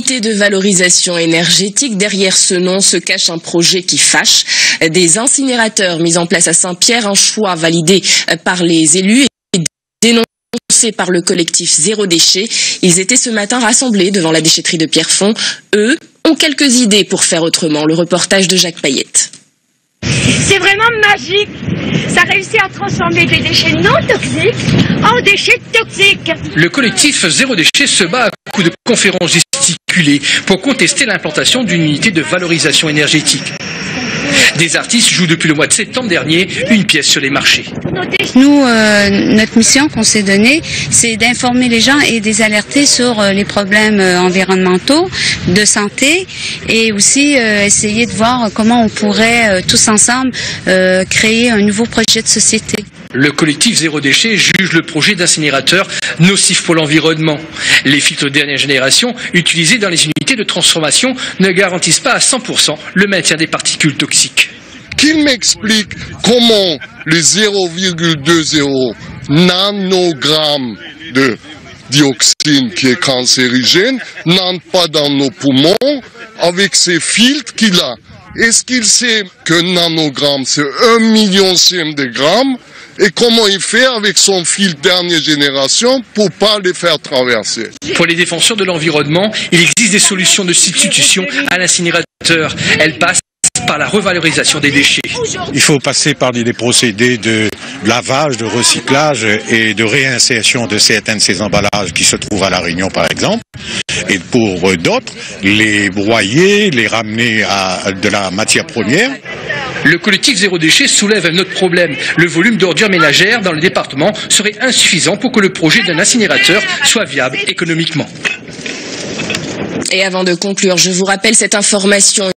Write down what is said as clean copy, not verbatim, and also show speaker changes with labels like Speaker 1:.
Speaker 1: De valorisation énergétique. Derrière ce nom se cache un projet qui fâche. Des incinérateurs mis en place à Saint-Pierre, un choix validé par les élus et dénoncé par le collectif Zéro Déchet. Ils étaient ce matin rassemblés devant la déchetterie de Pierrefonds. Eux ont quelques idées pour faire autrement. Le reportage de Jacques Payette.
Speaker 2: C'est vraiment magique. Ça réussit à transformer des déchets non toxiques en déchets toxiques.
Speaker 3: Le collectif Zéro Déchet se bat à coups de conférences gesticulées pour contester l'implantation d'une unité de valorisation énergétique. Des artistes jouent depuis le mois de septembre dernier une pièce sur les marchés.
Speaker 4: Nous, notre mission qu'on s'est donnée, c'est d'informer les gens et de les alerter sur les problèmes environnementaux, de santé, et aussi essayer de voir comment on pourrait tous ensemble créer un nouveau projet de société.
Speaker 3: Le collectif Zéro Déchet juge le projet d'incinérateur nocif pour l'environnement. Les filtres de dernière génération utilisés dans les unités de transformation ne garantissent pas à 100% le maintien des particules toxiques.
Speaker 5: Qu'il m'explique comment les 0,20 nanogrammes de dioxine qui est cancérigène n'entre pas dans nos poumons avec ces filtres qu'il a. Est-ce qu'il sait que nanogramme c'est 1,5 de grammes? Et comment il fait avec son filtre dernière génération pour pas les faire traverser?
Speaker 3: Pour les défenseurs de l'environnement, il existe des solutions de substitution à l'incinérateur. Elles passent par la revalorisation des déchets.
Speaker 6: Il faut passer par des procédés de lavage, de recyclage et de réinsertion de certains de ces emballages qui se trouvent à La Réunion par exemple. Et pour d'autres, les broyer, les ramener à de la matière première.
Speaker 3: Le collectif Zéro Déchet soulève un autre problème. Le volume d'ordures ménagères dans le département serait insuffisant pour que le projet d'un incinérateur soit viable économiquement.
Speaker 1: Et avant de conclure, je vous rappelle cette information.